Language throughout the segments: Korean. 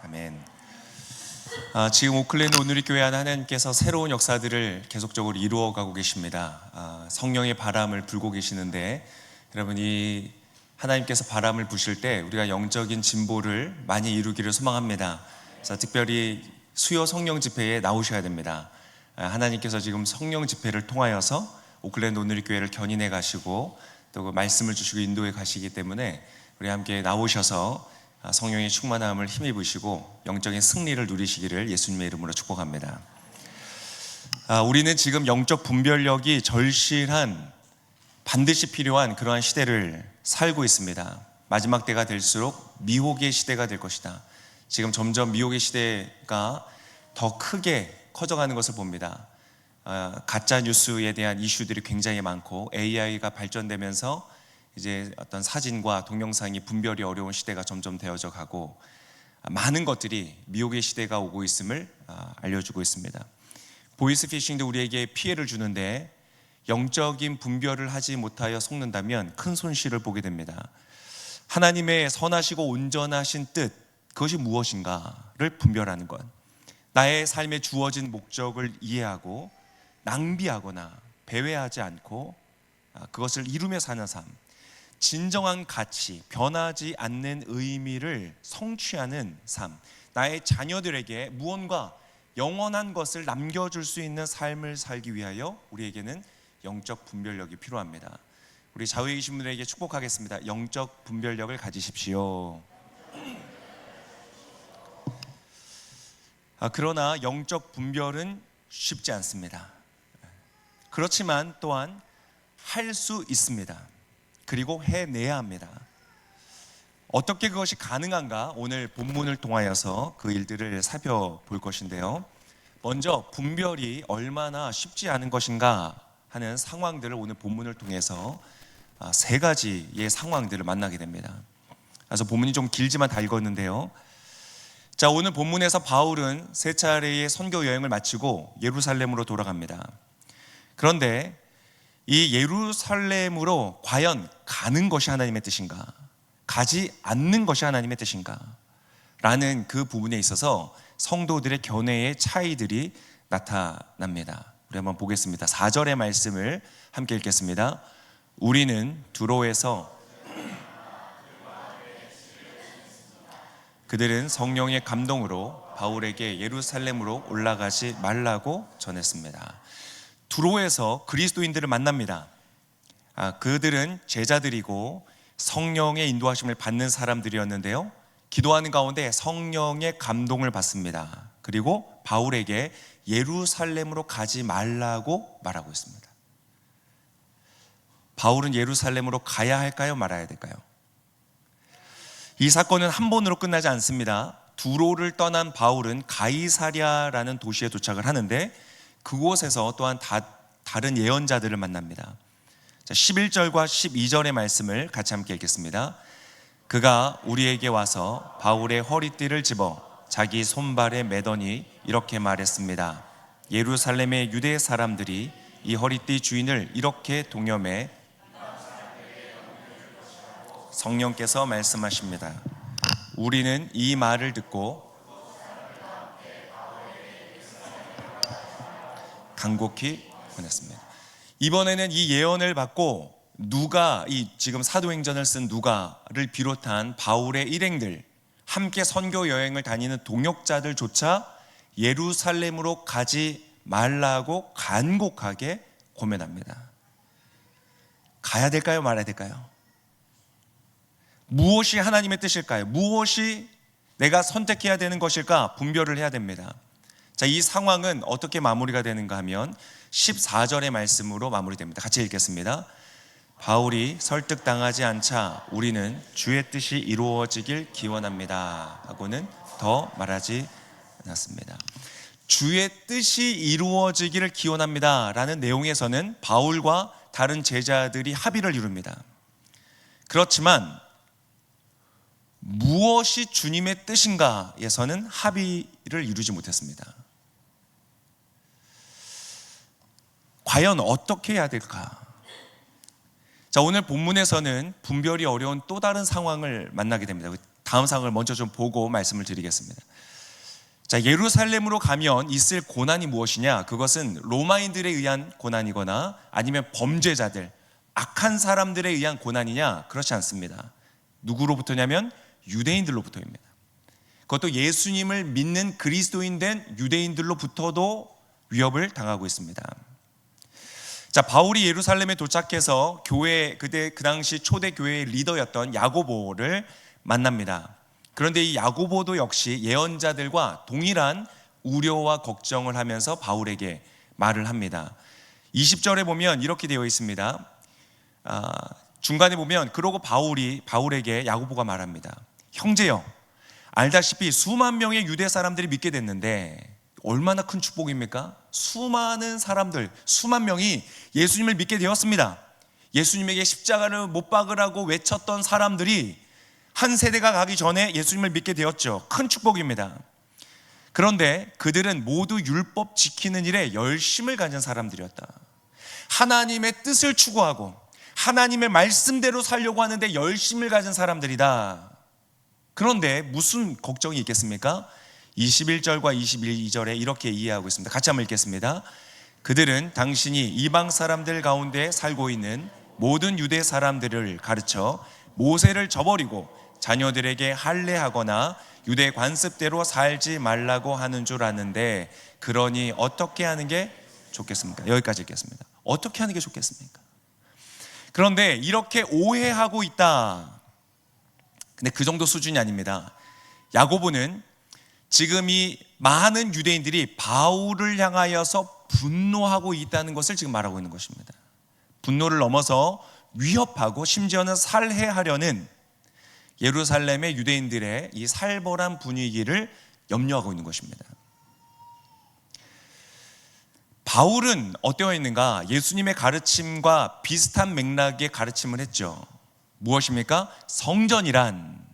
아멘. 지금 오클랜드 온누리교회 안에 하나님께서 새로운 역사들을 계속적으로 이루어가고 계십니다. 성령의 바람을 불고 계시는데, 여러분, 이 하나님께서 바람을 부실 때 우리가 영적인 진보를 많이 이루기를 소망합니다. 그래서 특별히 수요 성령 집회에 나오셔야 됩니다. 하나님께서 지금 성령 집회를 통하여서 오클랜드 온누리교회를 견인해 가시고 또 그 말씀을 주시고 인도해 가시기 때문에 우리 함께 나오셔서 성령의 충만함을 힘입으시고 영적인 승리를 누리시기를 예수님의 이름으로 축복합니다. 우리는 지금 영적 분별력이 절실한, 반드시 필요한 그러한 시대를 살고 있습니다. 마지막 때가 될수록 미혹의 시대가 될 것이다. 지금 점점 미혹의 시대가 더 크게 커져가는 것을 봅니다. 가짜 뉴스에 대한 이슈들이 굉장히 많고 AI가 발전되면서 이제 어떤 사진과 동영상이 분별이 어려운 시대가 점점 되어져 가고 많은 것들이 미혹의 시대가 오고 있음을 알려주고 있습니다. 보이스피싱도 우리에게 피해를 주는데 영적인 분별을 하지 못하여 속는다면 큰 손실을 보게 됩니다. 하나님의 선하시고 온전하신 뜻, 그것이 무엇인가를 분별하는 것, 나의 삶에 주어진 목적을 이해하고 낭비하거나 배회하지 않고 그것을 이루며 사는 삶, 진정한 가치, 변하지 않는 의미를 성취하는 삶, 나의 자녀들에게 무언가 영원한 것을 남겨줄 수 있는 삶을 살기 위하여 우리에게는 영적 분별력이 필요합니다. 우리 좌우에 계신 분들에게 축복하겠습니다. 영적 분별력을 가지십시오. 그러나 영적 분별은 쉽지 않습니다. 그렇지만 또한 할 수 있습니다. 그리고 해내야 합니다. 어떻게 그것이 가능한가? 오늘 본문을 통하여서 그 일들을 살펴볼 것인데요, 먼저 분별이 얼마나 쉽지 않은 것인가 하는 상황들을 오늘 본문을 통해서 세 가지의 상황들을 만나게 됩니다. 그래서 본문이 좀 길지만 다 읽었는데요, 자, 오늘 본문에서 바울은 세 차례의 선교 여행을 마치고 예루살렘으로 돌아갑니다. 그런데 이 예루살렘으로 과연 가는 것이 하나님의 뜻인가, 가지 않는 것이 하나님의 뜻인가 라는 그 부분에 있어서 성도들의 견해의 차이들이 나타납니다. 우리 한번 보겠습니다. 4절의 말씀을 함께 읽겠습니다. 우리는 두로에서 그들은 성령의 감동으로 바울에게 예루살렘으로 올라가지 말라고 전했습니다. 두로에서 그리스도인들을 만납니다. 그들은 제자들이고 성령의 인도하심을 받는 사람들이었는데요, 기도하는 가운데 성령의 감동을 받습니다. 그리고 바울에게 예루살렘으로 가지 말라고 말하고 있습니다. 바울은 예루살렘으로 가야 할까요? 말아야 될까요? 이 사건은 한 번으로 끝나지 않습니다. 두로를 떠난 바울은 가이사랴라는 도시에 도착을 하는데 그곳에서 또한 다른 예언자들을 만납니다. 11절과 12절의 말씀을 같이 함께 읽겠습니다. 그가 우리에게 와서 바울의 허리띠를 집어 자기 손발에 매더니 이렇게 말했습니다. 예루살렘의 유대 사람들이 이 허리띠 주인을 이렇게 동염해 성령께서 말씀하십니다. 우리는 이 말을 듣고 간곡히 보냈습니다. 이번에는 이 예언을 받고 누가, 이 지금 사도행전을 쓴 누가를 비롯한 바울의 일행들, 함께 선교 여행을 다니는 동역자들조차 예루살렘으로 가지 말라고 간곡하게 고면합니다. 가야 될까요? 말아야 될까요? 무엇이 하나님의 뜻일까요? 무엇이 내가 선택해야 되는 것일까? 분별을 해야 됩니다. 자, 이 상황은 어떻게 마무리가 되는가 하면 14절의 말씀으로 마무리됩니다. 같이 읽겠습니다. 바울이 설득당하지 않자 우리는 주의 뜻이 이루어지길 기원합니다 하고는 더 말하지 않았습니다. 주의 뜻이 이루어지기를 기원합니다 라는 내용에서는 바울과 다른 제자들이 합의를 이룹니다. 그렇지만 무엇이 주님의 뜻인가에서는 합의를 이루지 못했습니다. 과연 어떻게 해야 될까? 자, 오늘 본문에서는 분별이 어려운 또 다른 상황을 만나게 됩니다. 다음 상황을 먼저 좀 보고 말씀을 드리겠습니다. 자, 예루살렘으로 가면 있을 고난이 무엇이냐? 그것은 로마인들에 의한 고난이거나 아니면 범죄자들, 악한 사람들에 의한 고난이냐? 그렇지 않습니다. 누구로부터냐면 유대인들로부터입니다. 그것도 예수님을 믿는 그리스도인 된 유대인들로부터도 위협을 당하고 있습니다. 자, 바울이 예루살렘에 도착해서 그 당시 초대 교회의 리더였던 야고보를 만납니다. 그런데 이 야고보도 역시 예언자들과 동일한 우려와 걱정을 하면서 바울에게 말을 합니다. 20절에 보면 이렇게 되어 있습니다. 중간에 보면 그러고 바울에게 야고보가 말합니다. 형제여, 알다시피 수만 명의 유대 사람들이 믿게 됐는데 얼마나 큰 축복입니까? 수많은 사람들, 수만 명이 예수님을 믿게 되었습니다. 예수님에게 십자가를 못 박으라고 외쳤던 사람들이 한 세대가 가기 전에 예수님을 믿게 되었죠. 큰 축복입니다. 그런데 그들은 모두 율법 지키는 일에 열심을 가진 사람들이었다. 하나님의 뜻을 추구하고 하나님의 말씀대로 살려고 하는데 열심을 가진 사람들이다. 그런데 무슨 걱정이 있겠습니까? 21절과 22절에 이렇게 이해하고 있습니다. 같이 한번 읽겠습니다. 그들은 당신이 이방 사람들 가운데 살고 있는 모든 유대 사람들을 가르쳐 모세를 저버리고 자녀들에게 할례하거나 유대 관습대로 살지 말라고 하는 줄 아는데, 그러니 어떻게 하는 게 좋겠습니까? 여기까지 읽겠습니다. 어떻게 하는 게 좋겠습니까? 그런데 이렇게 오해하고 있다. 근데 그 정도 수준이 아닙니다. 야고보는 지금 이 많은 유대인들이 바울을 향하여서 분노하고 있다는 것을 지금 말하고 있는 것입니다. 분노를 넘어서 위협하고 심지어는 살해하려는 예루살렘의 유대인들의 이 살벌한 분위기를 염려하고 있는 것입니다. 바울은 어떠해 있는가? 예수님의 가르침과 비슷한 맥락의 가르침을 했죠. 무엇입니까? 성전이란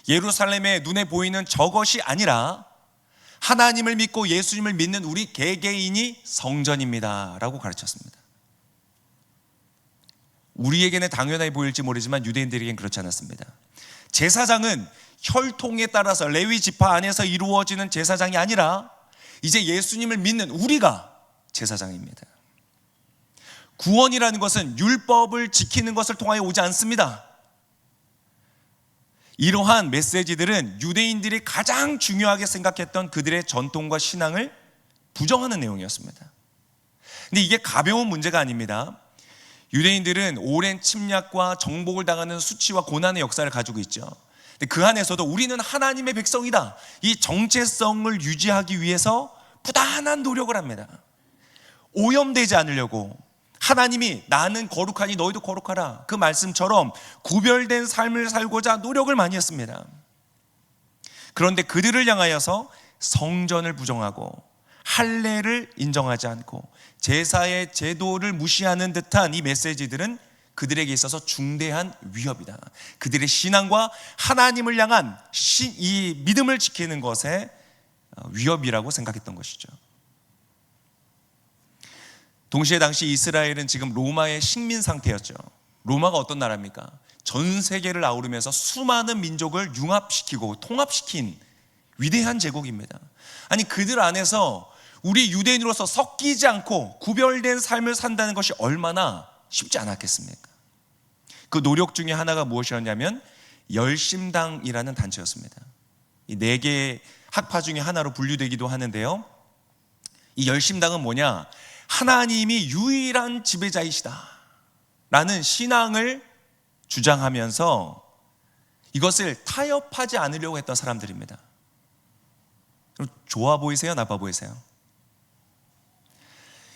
예루살렘의 눈에 보이는 저것이 아니라 하나님을 믿고 예수님을 믿는 우리 개개인이 성전입니다 라고 가르쳤습니다. 우리에게는 당연하게 보일지 모르지만 유대인들에게는 그렇지 않았습니다. 제사장은 혈통에 따라서 레위 지파 안에서 이루어지는 제사장이 아니라 이제 예수님을 믿는 우리가 제사장입니다. 구원이라는 것은 율법을 지키는 것을 통하여 오지 않습니다. 이러한 메시지들은 유대인들이 가장 중요하게 생각했던 그들의 전통과 신앙을 부정하는 내용이었습니다. 근데 이게 가벼운 문제가 아닙니다. 유대인들은 오랜 침략과 정복을 당하는 수치와 고난의 역사를 가지고 있죠. 근데 그 안에서도 우리는 하나님의 백성이다, 이 정체성을 유지하기 위해서 부단한 노력을 합니다. 오염되지 않으려고 하나님이 나는 거룩하니 너희도 거룩하라, 그 말씀처럼 구별된 삶을 살고자 노력을 많이 했습니다. 그런데 그들을 향하여서 성전을 부정하고 할례를 인정하지 않고 제사의 제도를 무시하는 듯한 이 메시지들은 그들에게 있어서 중대한 위협이다. 그들의 신앙과 하나님을 향한 이 믿음을 지키는 것에 위협이라고 생각했던 것이죠. 동시에 당시 이스라엘은 지금 로마의 식민 상태였죠. 로마가 어떤 나라입니까? 전 세계를 아우르면서 수많은 민족을 융합시키고 통합시킨 위대한 제국입니다. 아니, 그들 안에서 우리 유대인으로서 섞이지 않고 구별된 삶을 산다는 것이 얼마나 쉽지 않았겠습니까? 그 노력 중에 하나가 무엇이었냐면 열심당이라는 단체였습니다. 이 4개의 학파 중에 하나로 분류되기도 하는데요. 이 열심당은 뭐냐? 하나님이 유일한 지배자이시다 라는 신앙을 주장하면서 이것을 타협하지 않으려고 했던 사람들입니다. 좋아 보이세요? 나빠 보이세요?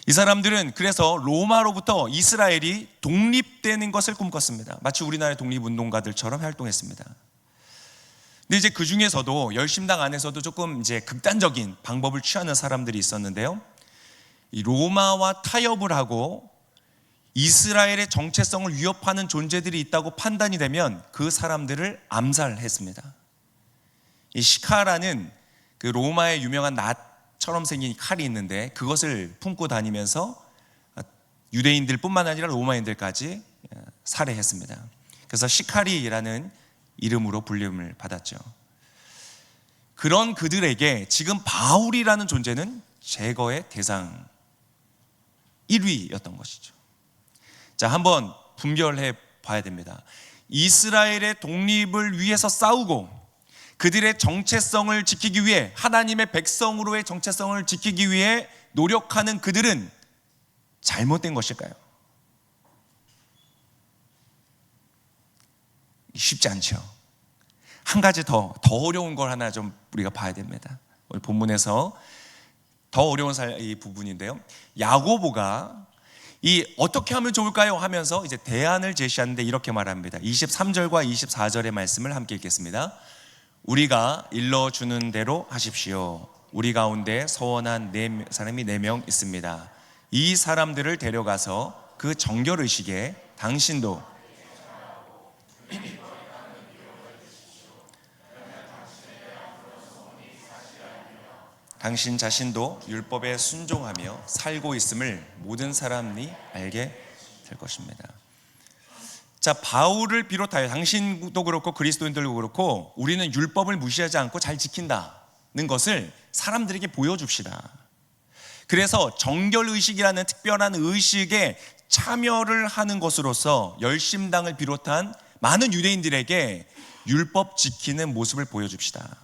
이 사람들은 그래서 로마로부터 이스라엘이 독립되는 것을 꿈꿨습니다. 마치 우리나라의 독립운동가들처럼 활동했습니다. 근데 이제 그 중에서도 열심당 안에서도 조금 이제 극단적인 방법을 취하는 사람들이 있었는데요. 이 로마와 타협을 하고 이스라엘의 정체성을 위협하는 존재들이 있다고 판단이 되면 그 사람들을 암살했습니다. 이 시카라는 그 로마의 유명한 낫처럼 생긴 칼이 있는데 그것을 품고 다니면서 유대인들뿐만 아니라 로마인들까지 살해했습니다. 그래서 시카리라는 이름으로 불림을 받았죠. 그런 그들에게 지금 바울이라는 존재는 제거의 대상 1위였던 것이죠. 자, 한번 분별해 봐야 됩니다. 이스라엘의 독립을 위해서 싸우고 그들의 정체성을 지키기 위해, 하나님의 백성으로의 정체성을 지키기 위해 노력하는 그들은 잘못된 것일까요? 쉽지 않죠. 한 가지 더 어려운 걸 하나 좀 우리가 봐야 됩니다. 오늘 본문에서 더 어려운 이 부분인데요. 야고보가 어떻게 하면 좋을까요? 하면서 이제 대안을 제시하는데 이렇게 말합니다. 23절과 24절의 말씀을 함께 읽겠습니다. 우리가 일러주는 대로 하십시오. 우리 가운데 서원한 사람이 4명 있습니다. 이 사람들을 데려가서 그 정결의식에 당신도 당신 자신도 율법에 순종하며 살고 있음을 모든 사람이 알게 될 것입니다. 자, 바울을 비롯하여 당신도 그렇고 그리스도인들도 그렇고 우리는 율법을 무시하지 않고 잘 지킨다는 것을 사람들에게 보여줍시다. 그래서 정결의식이라는 특별한 의식에 참여를 하는 것으로서 열심당을 비롯한 많은 유대인들에게 율법 지키는 모습을 보여줍시다.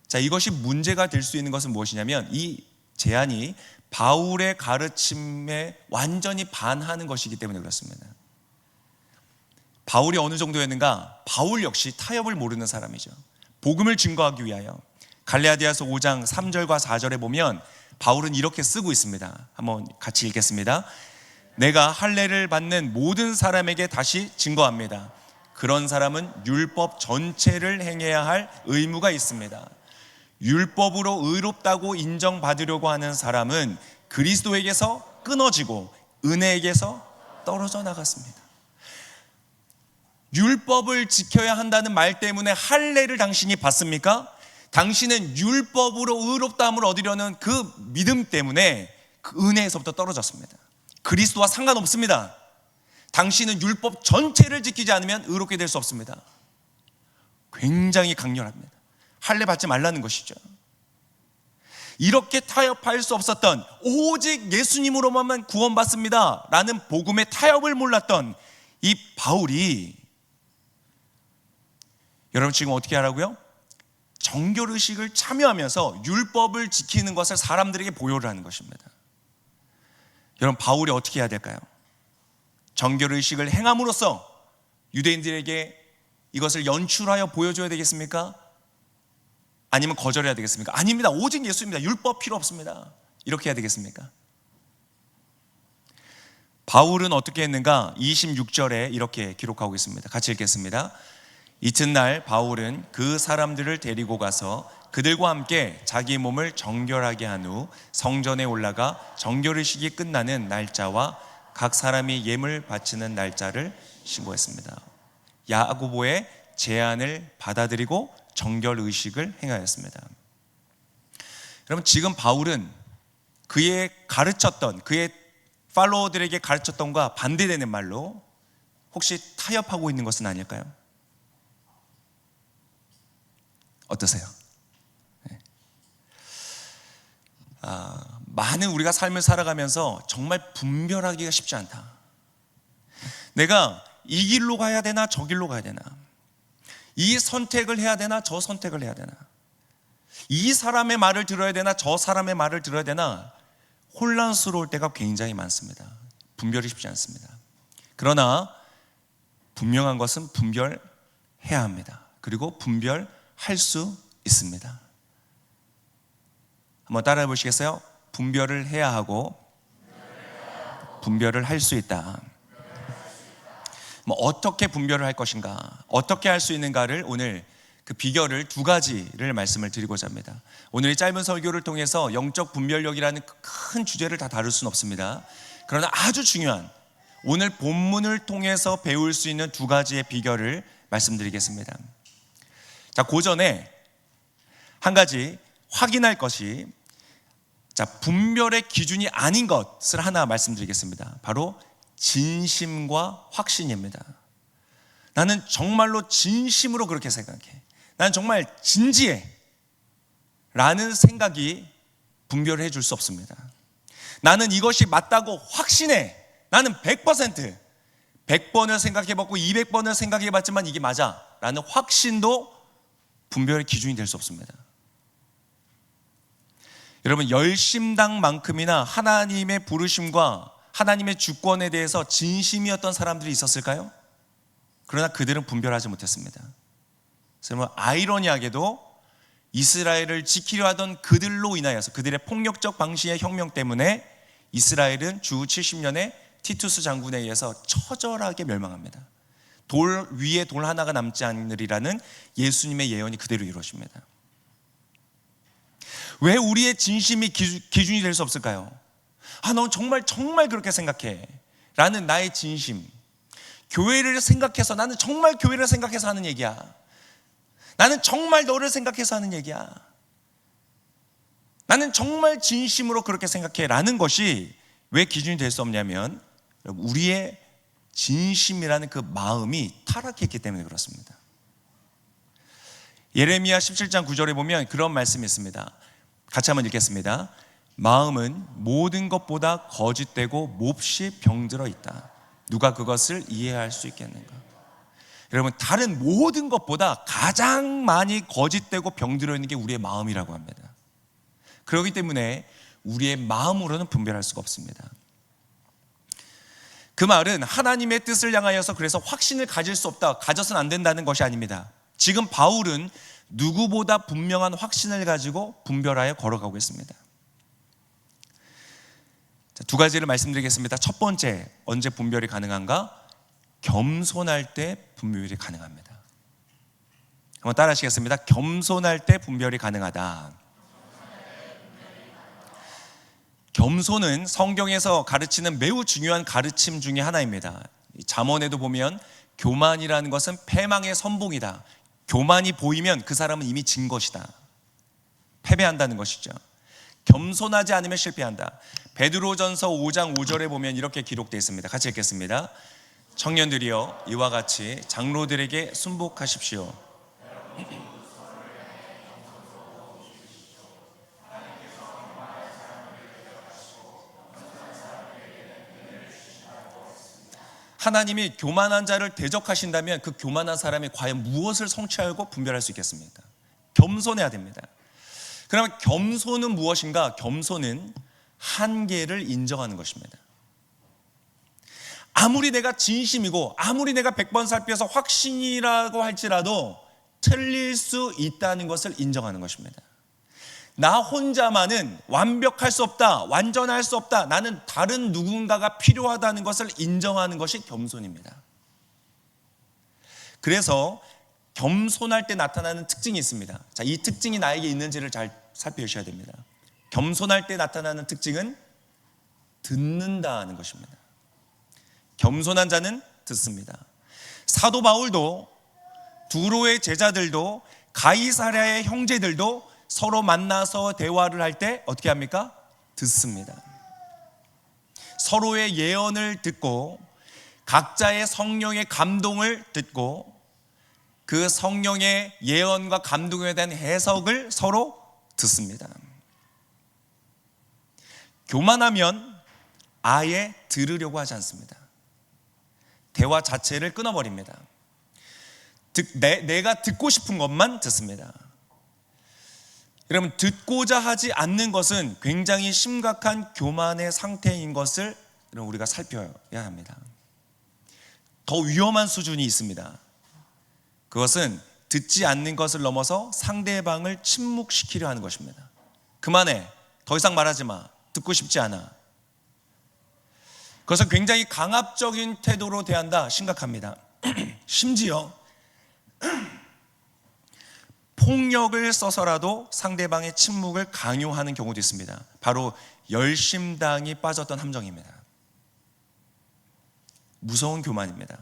자, 이것이 문제가 될 수 있는 것은 무엇이냐면 이 제안이 바울의 가르침에 완전히 반하는 것이기 때문에 그렇습니다. 바울이 어느 정도였는가? 바울 역시 타협을 모르는 사람이죠. 복음을 증거하기 위하여 갈라디아서 5장 3절과 4절에 보면 바울은 이렇게 쓰고 있습니다. 한번 같이 읽겠습니다. 내가 할례를 받는 모든 사람에게 다시 증거합니다. 그런 사람은 율법 전체를 행해야 할 의무가 있습니다. 율법으로 의롭다고 인정받으려고 하는 사람은 그리스도에게서 끊어지고 은혜에게서 떨어져 나갔습니다. 율법을 지켜야 한다는 말 때문에 할례를 당신이 받습니까? 당신은 율법으로 의롭다함을 얻으려는 그 믿음 때문에 그 은혜에서부터 떨어졌습니다. 그리스도와 상관없습니다. 당신은 율법 전체를 지키지 않으면 의롭게 될 수 없습니다. 굉장히 강렬합니다. 할례 받지 말라는 것이죠. 이렇게 타협할 수 없었던, 오직 예수님으로만 구원받습니다 라는 복음의 타협을 몰랐던 이 바울이 여러분 지금 어떻게 하라고요? 정결의식을 참여하면서 율법을 지키는 것을 사람들에게 보여를 하는 것입니다. 여러분 바울이 어떻게 해야 될까요? 정결의식을 행함으로써 유대인들에게 이것을 연출하여 보여줘야 되겠습니까? 아니면 거절해야 되겠습니까? 아닙니다. 오직 예수입니다. 율법 필요 없습니다. 이렇게 해야 되겠습니까? 바울은 어떻게 했는가? 26절에 이렇게 기록하고 있습니다. 같이 읽겠습니다. 이튿날 바울은 그 사람들을 데리고 가서 그들과 함께 자기 몸을 정결하게 한 후 성전에 올라가 정결의식이 끝나는 날짜와 각 사람이 예물 바치는 날짜를 신고했습니다. 야고보의 제안을 받아들이고 정결의식을 행하였습니다. 여러분 지금 바울은 그의 가르쳤던, 그의 팔로워들에게 가르쳤던 것과 반대되는 말로 혹시 타협하고 있는 것은 아닐까요? 어떠세요? 네. 많은 우리가 삶을 살아가면서 정말 분별하기가 쉽지 않다. 내가 이 길로 가야 되나 저 길로 가야 되나, 이 선택을 해야 되나 저 선택을 해야 되나, 이 사람의 말을 들어야 되나 저 사람의 말을 들어야 되나, 혼란스러울 때가 굉장히 많습니다. 분별이 쉽지 않습니다. 그러나 분명한 것은 분별해야 합니다. 그리고 분별할 수 있습니다. 한번 따라해 보시겠어요? 분별을 해야 하고 분별을 할 수 있다. 어떻게 분별을 할 것인가, 어떻게 할 수 있는가를 오늘 그 비결을 두 가지를 말씀을 드리고자 합니다. 오늘 이 짧은 설교를 통해서 영적 분별력이라는 큰 주제를 다 다룰 수는 없습니다. 그러나 아주 중요한 오늘 본문을 통해서 배울 수 있는 두 가지의 비결을 말씀드리겠습니다. 자, 그 전에 한 가지 확인할 것이, 자, 분별의 기준이 아닌 것을 하나 말씀드리겠습니다. 바로 진심과 확신입니다. 나는 정말로 진심으로 그렇게 생각해. 나는 정말 진지해. 라는 생각이 분별을 해줄 수 없습니다. 나는 이것이 맞다고 확신해. 나는 100번을 생각해봤고 200번을 생각해봤지만 이게 맞아 라는 확신도 분별의 기준이 될 수 없습니다. 여러분, 열심당만큼이나 하나님의 부르심과 하나님의 주권에 대해서 진심이었던 사람들이 있었을까요? 그러나 그들은 분별하지 못했습니다. 그래서 아이러니하게도 이스라엘을 지키려 하던 그들로 인하여서, 그들의 폭력적 방식의 혁명 때문에 이스라엘은 주 70년에 티투스 장군에 의해서 처절하게 멸망합니다. 돌 위에 돌 하나가 남지 않으리라는 예수님의 예언이 그대로 이루어집니다. 왜 우리의 진심이 기준이 될 수 없을까요? 넌 정말 그렇게 생각해 라는 나의 진심, 교회를 생각해서, 나는 정말 교회를 생각해서 하는 얘기야. 나는 정말 너를 생각해서 하는 얘기야. 나는 정말 진심으로 그렇게 생각해 라는 것이 왜 기준이 될 수 없냐면, 우리의 진심이라는 그 마음이 타락했기 때문에 그렇습니다. 예레미야 17장 9절에 보면 그런 말씀이 있습니다. 같이 한번 읽겠습니다. 마음은 모든 것보다 거짓되고 몹시 병들어 있다. 누가 그것을 이해할 수 있겠는가? 여러분, 다른 모든 것보다 가장 많이 거짓되고 병들어 있는 게 우리의 마음이라고 합니다. 그렇기 때문에 우리의 마음으로는 분별할 수가 없습니다. 그 말은 하나님의 뜻을 향하여서 그래서 확신을 가질 수 없다, 가져서는 안 된다는 것이 아닙니다. 지금 바울은 누구보다 분명한 확신을 가지고 분별하여 걸어가고 있습니다. 두 가지를 말씀드리겠습니다. 첫 번째, 언제 분별이 가능한가? 겸손할 때 분별이 가능합니다. 한번 따라 하시겠습니다. 겸손할 때 분별이 가능하다. 겸손은 성경에서 가르치는 매우 중요한 가르침 중에 하나입니다. 잠언에도 보면 교만이라는 것은 패망의 선봉이다. 교만이 보이면 그 사람은 이미 진 것이다. 패배한다는 것이죠. 겸손하지 않으면 실패한다. 베드로전서 5장 5절에 보면 이렇게 기록되어 있습니다. 같이 읽겠습니다. 청년들이여, 이와 같이 장로들에게 순복하십시오. 하나님이 교만한 자를 대적하신다면 그 교만한 사람이 과연 무엇을 성취하고 분별할 수 있겠습니까? 겸손해야 됩니다. 그러면 겸손은 무엇인가? 겸손은 한계를 인정하는 것입니다. 아무리 내가 진심이고 아무리 내가 100번 살펴서 확신이라고 할지라도 틀릴 수 있다는 것을 인정하는 것입니다. 나 혼자만은 완벽할 수 없다, 완전할 수 없다, 나는 다른 누군가가 필요하다는 것을 인정하는 것이 겸손입니다. 그래서 겸손할 때 나타나는 특징이 있습니다. 자, 이 특징이 나에게 있는지를 잘 살펴주셔야 됩니다. 겸손할 때 나타나는 특징은 듣는다는 것입니다. 겸손한 자는 듣습니다. 사도 바울도, 두로의 제자들도, 가이사랴의 형제들도 서로 만나서 대화를 할 때 어떻게 합니까? 듣습니다. 서로의 예언을 듣고 각자의 성령의 감동을 듣고 그 성령의 예언과 감동에 대한 해석을 서로 듣습니다. 교만하면 아예 들으려고 하지 않습니다. 대화 자체를 끊어버립니다. 내가 듣고 싶은 것만 듣습니다. 여러분, 듣고자 하지 않는 것은 굉장히 심각한 교만의 상태인 것을 우리가 살펴야 합니다. 더 위험한 수준이 있습니다. 그것은 듣지 않는 것을 넘어서 상대방을 침묵시키려 하는 것입니다. 그만해, 더 이상 말하지 마, 듣고 싶지 않아. 그것은 굉장히 강압적인 태도로 대한다, 심각합니다. 심지어 폭력을 써서라도 상대방의 침묵을 강요하는 경우도 있습니다. 바로 열심당이 빠졌던 함정입니다. 무서운 교만입니다.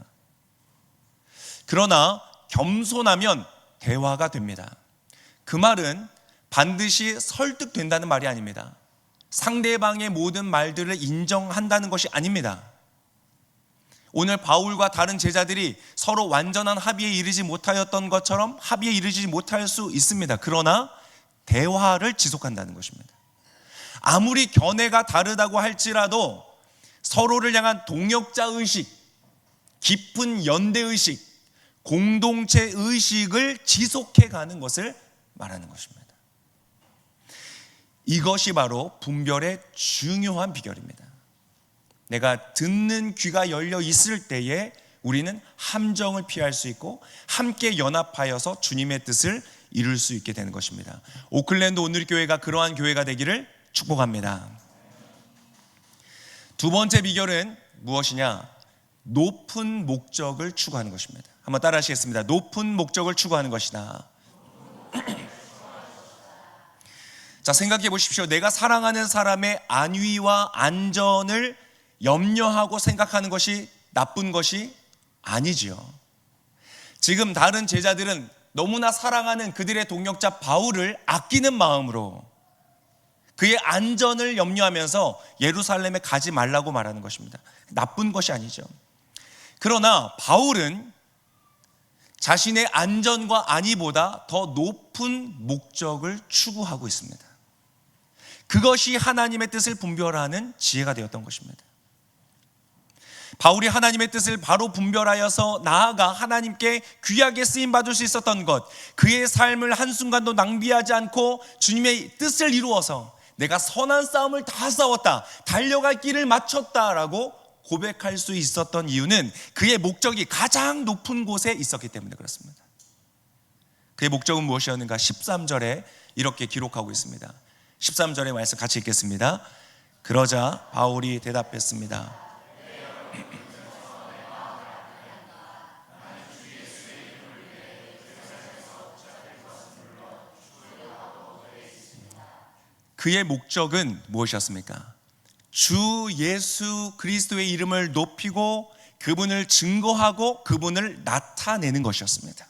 그러나 겸손하면 대화가 됩니다. 그 말은 반드시 설득된다는 말이 아닙니다. 상대방의 모든 말들을 인정한다는 것이 아닙니다. 오늘 바울과 다른 제자들이 서로 완전한 합의에 이르지 못하였던 것처럼 합의에 이르지 못할 수 있습니다. 그러나 대화를 지속한다는 것입니다. 아무리 견해가 다르다고 할지라도 서로를 향한 동역자 의식, 깊은 연대 의식, 공동체 의식을 지속해 가는 것을 말하는 것입니다. 이것이 바로 분별의 중요한 비결입니다. 내가 듣는 귀가 열려 있을 때에 우리는 함정을 피할 수 있고 함께 연합하여서 주님의 뜻을 이룰 수 있게 되는 것입니다. 오클랜드 오늘교회가 그러한 교회가 되기를 축복합니다. 두 번째 비결은 무엇이냐? 높은 목적을 추구하는 것입니다. 한번 따라 하시겠습니다. 높은 목적을 추구하는 것이다. 자, 생각해 보십시오. 내가 사랑하는 사람의 안위와 안전을 염려하고 생각하는 것이 나쁜 것이 아니지요. 지금 다른 제자들은 너무나 사랑하는 그들의 동역자 바울을 아끼는 마음으로 그의 안전을 염려하면서 예루살렘에 가지 말라고 말하는 것입니다. 나쁜 것이 아니죠. 그러나 바울은 자신의 안전과 안위보다 더 높은 목적을 추구하고 있습니다. 그것이 하나님의 뜻을 분별하는 지혜가 되었던 것입니다. 바울이 하나님의 뜻을 바로 분별하여서 나아가 하나님께 귀하게 쓰임받을 수 있었던 것, 그의 삶을 한순간도 낭비하지 않고 주님의 뜻을 이루어서 내가 선한 싸움을 다 싸웠다, 달려갈 길을 마쳤다라고 고백할 수 있었던 이유는 그의 목적이 가장 높은 곳에 있었기 때문에 그렇습니다. 그의 목적은 무엇이었는가? 13절에 이렇게 기록하고 있습니다. 13절의 말씀 같이 읽겠습니다. 그러자 바울이 대답했습니다. 그의 목적은 무엇이었습니까? 주 예수 그리스도의 이름을 높이고 그분을 증거하고 그분을 나타내는 것이었습니다.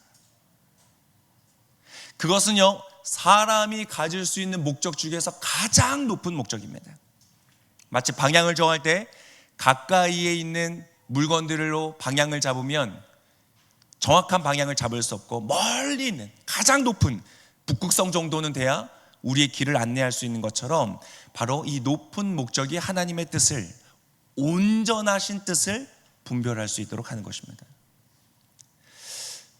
그것은요, 사람이 가질 수 있는 목적 중에서 가장 높은 목적입니다. 마치 방향을 정할 때 가까이에 있는 물건들로 방향을 잡으면 정확한 방향을 잡을 수 없고 멀리 있는 가장 높은 북극성 정도는 돼야 우리의 길을 안내할 수 있는 것처럼 바로 이 높은 목적이 하나님의 뜻을, 온전하신 뜻을 분별할 수 있도록 하는 것입니다.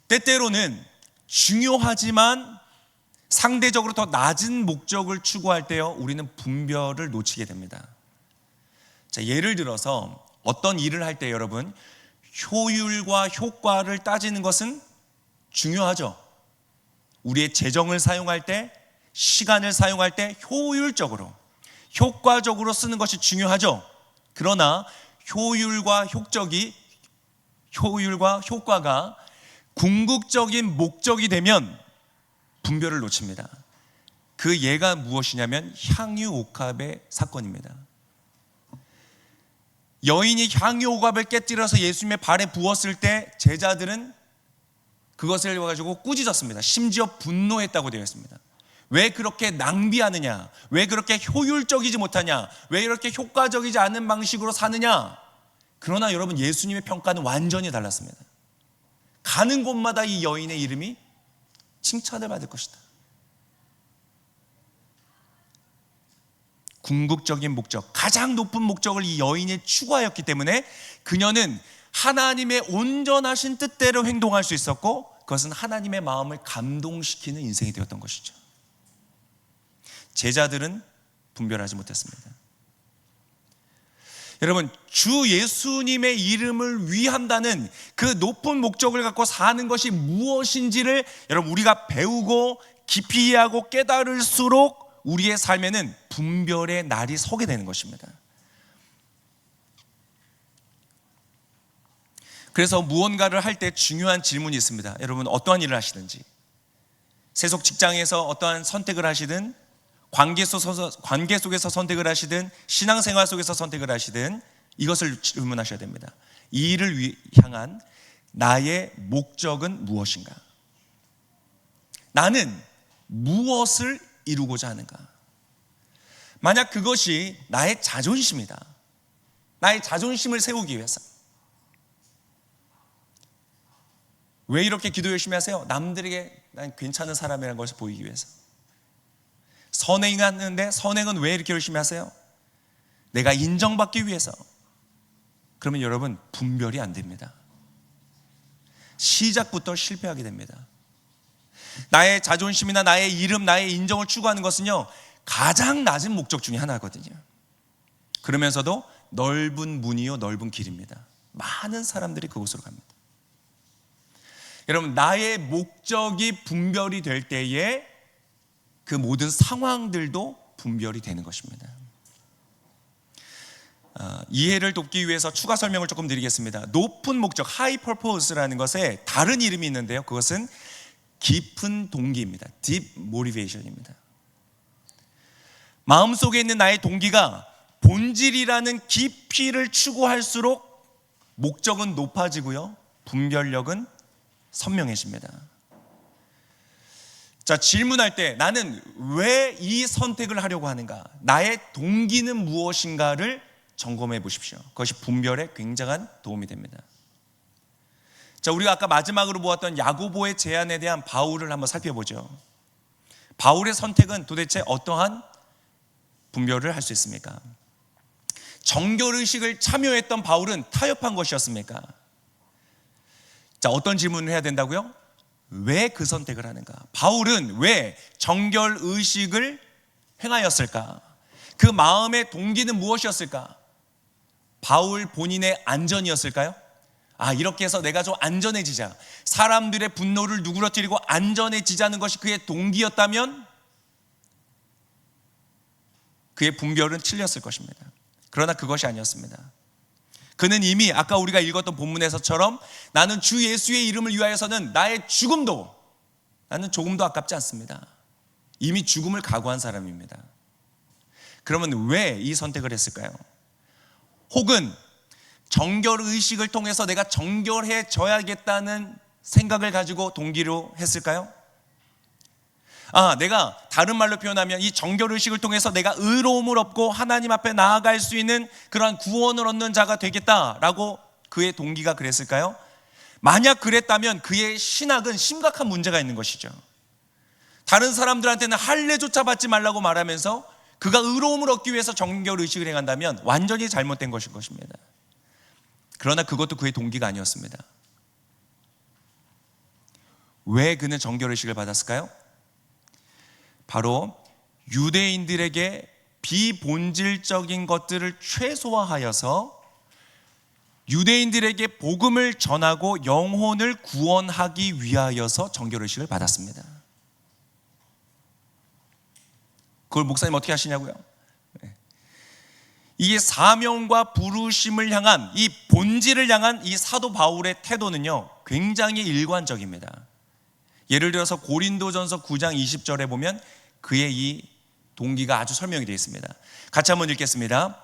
때때로는 중요하지만 상대적으로 더 낮은 목적을 추구할 때요, 우리는 분별을 놓치게 됩니다. 자, 예를 들어서 어떤 일을 할 때 여러분, 효율과 효과를 따지는 것은 중요하죠. 우리의 재정을 사용할 때, 시간을 사용할 때 효율적으로, 효과적으로 쓰는 것이 중요하죠. 그러나 효율과 효과가 궁극적인 목적이 되면 분별을 놓칩니다. 그 예가 무엇이냐면 향유옥합의 사건입니다. 여인이 향유옥합을 깨뜨려서 예수님의 발에 부었을 때 제자들은 그것을 가지고 꾸짖었습니다. 심지어 분노했다고 되어 있습니다. 왜 그렇게 낭비하느냐? 왜 그렇게 효율적이지 못하냐? 왜 이렇게 효과적이지 않은 방식으로 사느냐? 그러나 여러분, 예수님의 평가는 완전히 달랐습니다. 가는 곳마다 이 여인의 이름이 칭찬을 받을 것이다. 궁극적인 목적, 가장 높은 목적을 이 여인이 추구하였기 때문에 그녀는 하나님의 온전하신 뜻대로 행동할 수 있었고, 그것은 하나님의 마음을 감동시키는 인생이 되었던 것이죠. 제자들은 분별하지 못했습니다. 여러분, 주 예수님의 이름을 위한다는 그 높은 목적을 갖고 사는 것이 무엇인지를 여러분, 우리가 배우고 깊이 이해하고 깨달을수록 우리의 삶에는 분별의 날이 서게 되는 것입니다. 그래서 무언가를 할 때 중요한 질문이 있습니다. 여러분, 어떠한 일을 하시든지, 세속 직장에서 어떠한 선택을 하시든, 관계 속에서 선택을 하시든, 신앙생활 속에서 선택을 하시든, 이것을 질문하셔야 됩니다. 이 일을 향한 나의 목적은 무엇인가? 나는 무엇을 이루고자 하는가? 만약 그것이 나의 자존심이다, 나의 자존심을 세우기 위해서, 왜 이렇게 기도 열심히 하세요? 남들에게 난 괜찮은 사람이라는 것을 보이기 위해서. 선행하는데 선행은 왜 이렇게 열심히 하세요? 내가 인정받기 위해서. 그러면 여러분 분별이 안 됩니다. 시작부터 실패하게 됩니다. 나의 자존심이나 나의 이름, 나의 인정을 추구하는 것은요, 가장 낮은 목적 중에 하나거든요. 그러면서도 넓은 문이요 넓은 길입니다. 많은 사람들이 그곳으로 갑니다. 여러분, 나의 목적이 분별이 될 때에 그 모든 상황들도 분별이 되는 것입니다. 이해를 돕기 위해서 추가 설명을 조금 드리겠습니다. 높은 목적, high purpose라는 것에 다른 이름이 있는데요, 그것은 깊은 동기입니다. deep motivation입니다. 마음속에 있는 나의 동기가 본질이라는 깊이를 추구할수록 목적은 높아지고요, 분별력은 선명해집니다. 자, 질문할 때 나는 왜 이 선택을 하려고 하는가? 나의 동기는 무엇인가를 점검해 보십시오. 그것이 분별에 굉장한 도움이 됩니다. 자, 우리가 아까 마지막으로 보았던 야고보의 제안에 대한 바울을 한번 살펴보죠. 바울의 선택은 도대체 어떠한 분별을 할 수 있습니까? 정결의식을 참여했던 바울은 타협한 것이었습니까? 자, 어떤 질문을 해야 된다고요? 왜 그 선택을 하는가? 바울은 왜 정결의식을 행하였을까? 그 마음의 동기는 무엇이었을까? 바울 본인의 안전이었을까요? 이렇게 해서 내가 좀 안전해지자, 사람들의 분노를 누그러뜨리고 안전해지자는 것이 그의 동기였다면 그의 분별은 틀렸을 것입니다. 그러나 그것이 아니었습니다. 그는 이미 아까 우리가 읽었던 본문에서처럼 나는 주 예수의 이름을 위하여서는 나의 죽음도 나는 조금도 아깝지 않습니다. 이미 죽음을 각오한 사람입니다. 그러면 왜 이 선택을 했을까요? 혹은 정결의식을 통해서 내가 정결해져야겠다는 생각을 가지고 동기로 했을까요? 내가 다른 말로 표현하면 이 정결의식을 통해서 내가 의로움을 얻고 하나님 앞에 나아갈 수 있는 그러한 구원을 얻는 자가 되겠다라고 그의 동기가 그랬을까요? 만약 그랬다면 그의 신학은 심각한 문제가 있는 것이죠. 다른 사람들한테는 할례조차 받지 말라고 말하면서 그가 의로움을 얻기 위해서 정결의식을 행한다면 완전히 잘못된 것인 것입니다. 그러나 그것도 그의 동기가 아니었습니다. 왜 그는 정결의식을 받았을까요? 바로 유대인들에게 비본질적인 것들을 최소화하여서 유대인들에게 복음을 전하고 영혼을 구원하기 위하여서 정결의식을 받았습니다. 그걸 목사님 어떻게 하시냐고요? 이게 사명과 부르심을 향한, 이 본질을 향한 이 사도 바울의 태도는요, 굉장히 일관적입니다. 예를 들어서 고린도전서 9장 20절에 보면 그의 이 동기가 아주 설명이 되어 있습니다. 같이 한번 읽겠습니다.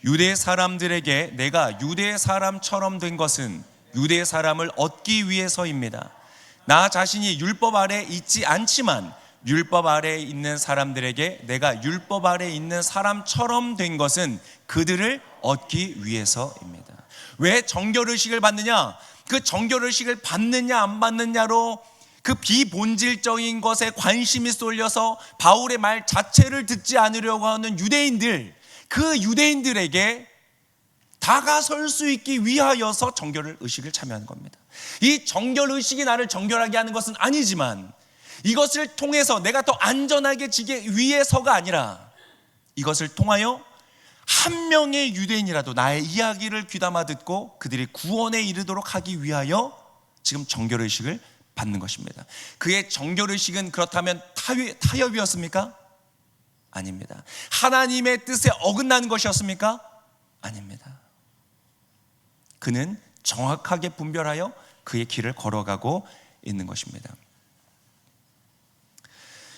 유대 사람들에게 내가 유대 사람처럼 된 것은 유대 사람을 얻기 위해서입니다. 나 자신이 율법 아래 있지 않지만 율법 아래에 있는 사람들에게 내가 율법 아래에 있는 사람처럼 된 것은 그들을 얻기 위해서입니다. 왜 정결의식을 받느냐? 그 정결의식을 받느냐 안 받느냐로 그 비본질적인 것에 관심이 쏠려서 바울의 말 자체를 듣지 않으려고 하는 유대인들, 그 유대인들에게 다가설 수 있기 위하여서 정결의식을 참여하는 겁니다. 이 정결의식이 나를 정결하게 하는 것은 아니지만 이것을 통해서 내가 더 안전하게 지기 위해서가 아니라 이것을 통하여 한 명의 유대인이라도 나의 이야기를 귀담아 듣고 그들이 구원에 이르도록 하기 위하여 지금 정결의식을 받는 것입니다. 그의 정결의식은 그렇다면 타협이었습니까? 아닙니다. 하나님의 뜻에 어긋나는 것이었습니까? 아닙니다. 그는 정확하게 분별하여 그의 길을 걸어가고 있는 것입니다.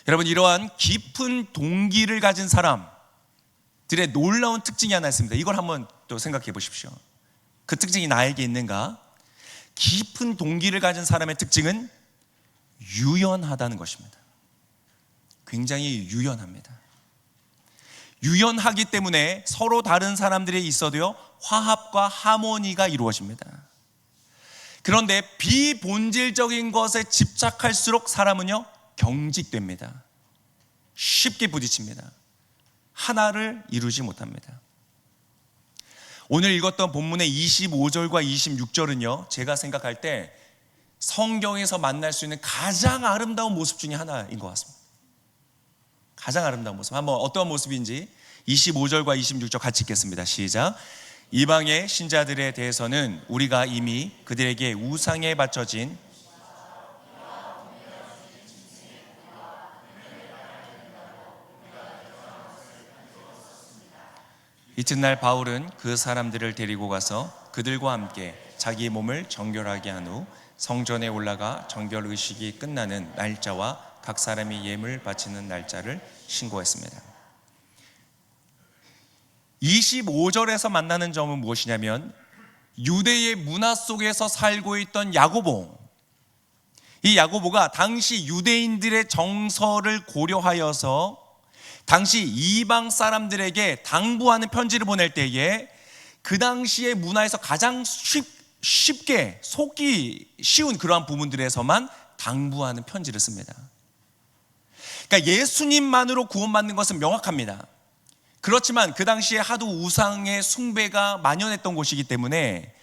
여러분, 이러한 깊은 동기를 가진 사람들의 놀라운 특징이 하나 있습니다. 이걸 한번 또 생각해 보십시오. 그 특징이 나에게 있는가? 깊은 동기를 가진 사람의 특징은 유연하다는 것입니다. 굉장히 유연합니다. 유연하기 때문에 서로 다른 사람들이 있어도요, 화합과 하모니가 이루어집니다. 그런데 비본질적인 것에 집착할수록 사람은요, 경직됩니다. 쉽게 부딪힙니다. 하나를 이루지 못합니다. 오늘 읽었던 본문의 25절과 26절은요, 제가 생각할 때 성경에서 만날 수 있는 가장 아름다운 모습 중에 하나인 것 같습니다. 가장 아름다운 모습. 한번 어떤 모습인지 25절과 26절 같이 읽겠습니다. 시작. 이방의 신자들에 대해서는 우리가 이미 그들에게 우상에 바쳐진 이튿날 바울은 그 사람들을 데리고 가서 그들과 함께 자기 몸을 정결하게 한 후 성전에 올라가 정결 의식이 끝나는 날짜와 각 사람이 예물 바치는 날짜를 신고했습니다. 25절에서 만나는 점은 무엇이냐면 유대의 문화 속에서 살고 있던 야고보, 이 야고보가 당시 유대인들의 정서를 고려하여서 당시 이방 사람들에게 당부하는 편지를 보낼 때에 그 당시의 문화에서 가장 쉽게 속기 쉬운 그러한 부분들에서만 당부하는 편지를 씁니다. 그러니까 예수님만으로 구원받는 것은 명확합니다. 그렇지만 그 당시에 하도 우상의 숭배가 만연했던 곳이기 때문에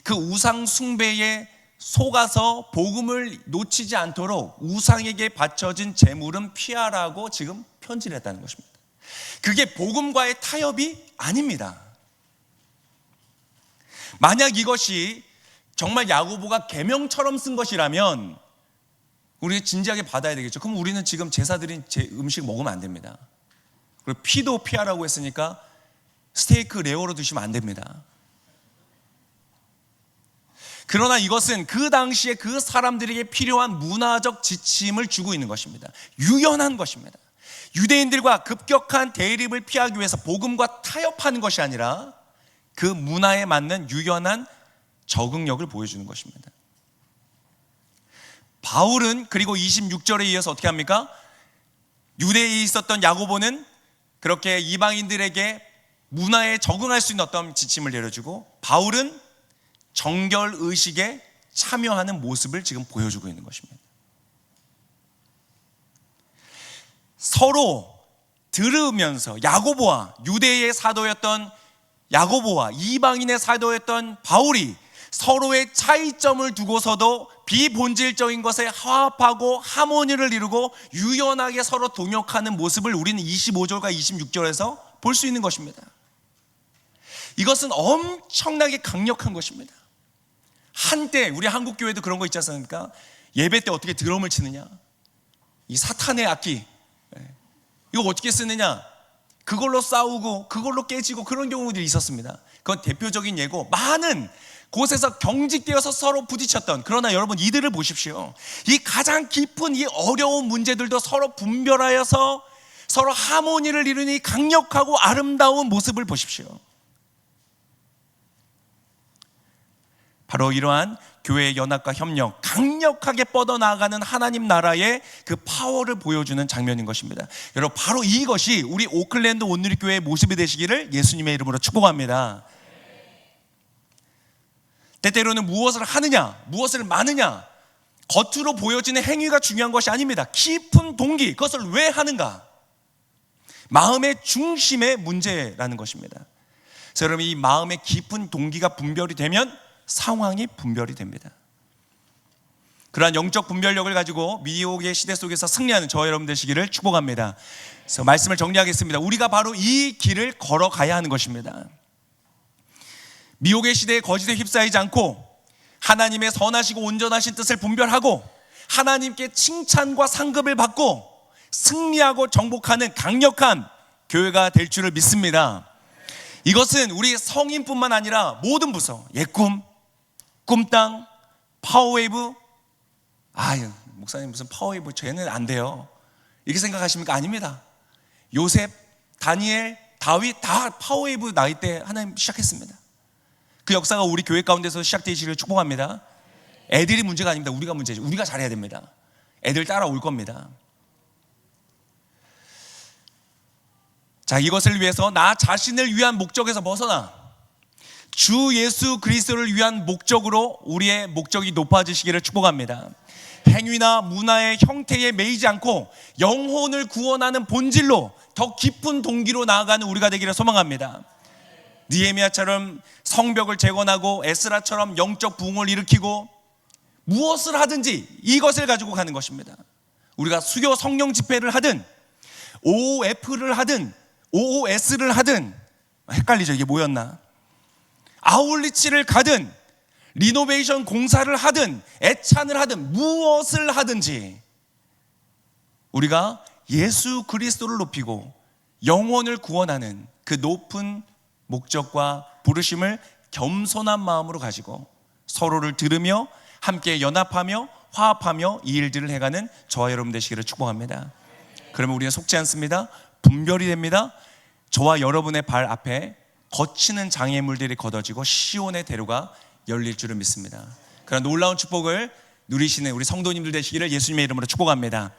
그 우상 숭배에 속아서 복음을 놓치지 않도록 우상에게 바쳐진 제물은 피하라고 지금 편지를 했다는 것입니다. 그게 복음과의 타협이 아닙니다. 만약 이것이 정말 야고보가 계명처럼 쓴 것이라면 우리가 진지하게 받아야 되겠죠. 그럼 우리는 지금 제사 드린 음식 먹으면 안 됩니다. 그리고 피도 피하라고 했으니까 스테이크 레어로 드시면 안 됩니다. 그러나 이것은 그 당시에 그 사람들에게 필요한 문화적 지침을 주고 있는 것입니다. 유연한 것입니다. 유대인들과 급격한 대립을 피하기 위해서 복음과 타협하는 것이 아니라 그 문화에 맞는 유연한 적응력을 보여주는 것입니다. 바울은 그리고 26절에 이어서 어떻게 합니까? 유대에 있었던 야고보는 그렇게 이방인들에게 문화에 적응할 수 있는 어떤 지침을 내려주고 바울은 정결 의식에 참여하는 모습을 지금 보여주고 있는 것입니다. 서로 들으면서 야고보와 유대의 사도였던 야고보와 이방인의 사도였던 바울이 서로의 차이점을 두고서도 비본질적인 것에 화합하고 하모니를 이루고 유연하게 서로 동역하는 모습을 우리는 25절과 26절에서 볼 수 있는 것입니다. 이것은 엄청나게 강력한 것입니다. 한때 우리 한국 교회도 그런 거 있지 않습니까? 예배 때 어떻게 드럼을 치느냐, 이 사탄의 악기 이거 어떻게 쓰느냐, 그걸로 싸우고 그걸로 깨지고 그런 경우들이 있었습니다. 그건 대표적인 예고, 많은 곳에서 경직되어서 서로 부딪혔던, 그러나 여러분 이들을 보십시오. 이 가장 깊은 이 어려운 문제들도 서로 분별하여서 서로 하모니를 이루니 강력하고 아름다운 모습을 보십시오. 바로 이러한 교회의 연합과 협력, 강력하게 뻗어나가는 하나님 나라의 그 파워를 보여주는 장면인 것입니다. 여러분, 바로 이것이 우리 오클랜드 온누리교회의 모습이 되시기를 예수님의 이름으로 축복합니다. 때때로는 무엇을 하느냐, 무엇을 마느냐, 겉으로 보여지는 행위가 중요한 것이 아닙니다. 깊은 동기, 그것을 왜 하는가, 마음의 중심의 문제라는 것입니다. 그래서 여러분, 이 마음의 깊은 동기가 분별이 되면 상황이 분별이 됩니다. 그러한 영적 분별력을 가지고 미혹의 시대 속에서 승리하는 저와 여러분 되시기를 축복합니다. 그래서 말씀을 정리하겠습니다. 우리가 바로 이 길을 걸어가야 하는 것입니다. 미혹의 시대에 거짓에 휩싸이지 않고 하나님의 선하시고 온전하신 뜻을 분별하고 하나님께 칭찬과 상급을 받고 승리하고 정복하는 강력한 교회가 될 줄을 믿습니다. 이것은 우리 성인뿐만 아니라 모든 부서, 예꿈, 꿈땅, 파워웨이브, 목사님 무슨 파워웨이브, 쟤는 안 돼요, 이렇게 생각하십니까? 아닙니다. 요셉, 다니엘, 다윗 다 파워웨이브 나이 때 하나님 시작했습니다. 그 역사가 우리 교회 가운데서 시작되시기를 축복합니다. 애들이 문제가 아닙니다. 우리가 문제죠. 우리가 잘해야 됩니다. 애들 따라올 겁니다. 자, 이것을 위해서 나 자신을 위한 목적에서 벗어나 주 예수 그리스도를 위한 목적으로 우리의 목적이 높아지시기를 축복합니다. 행위나 문화의 형태에 매이지 않고 영혼을 구원하는 본질로 더 깊은 동기로 나아가는 우리가 되기를 소망합니다. 느헤미야처럼 성벽을 재건하고 에스라처럼 영적 부흥을 일으키고 무엇을 하든지 이것을 가지고 가는 것입니다. 우리가 수교 성령 집회를 하든 OOF를 하든 OOS를 하든, 헷갈리죠? 이게 뭐였나? 아울리치를 가든 리노베이션 공사를 하든 애찬을 하든 무엇을 하든지 우리가 예수 그리스도를 높이고 영혼을 구원하는 그 높은 목적과 부르심을 겸손한 마음으로 가지고 서로를 들으며 함께 연합하며 화합하며 이 일들을 해가는 저와 여러분 되시기를 축복합니다. 그러면 우리는 속지 않습니다. 분별이 됩니다. 저와 여러분의 발 앞에 거치는 장애물들이 걷어지고 시온의 대로가 열릴 줄을 믿습니다. 그런 놀라운 축복을 누리시는 우리 성도님들 되시기를 예수님의 이름으로 축복합니다.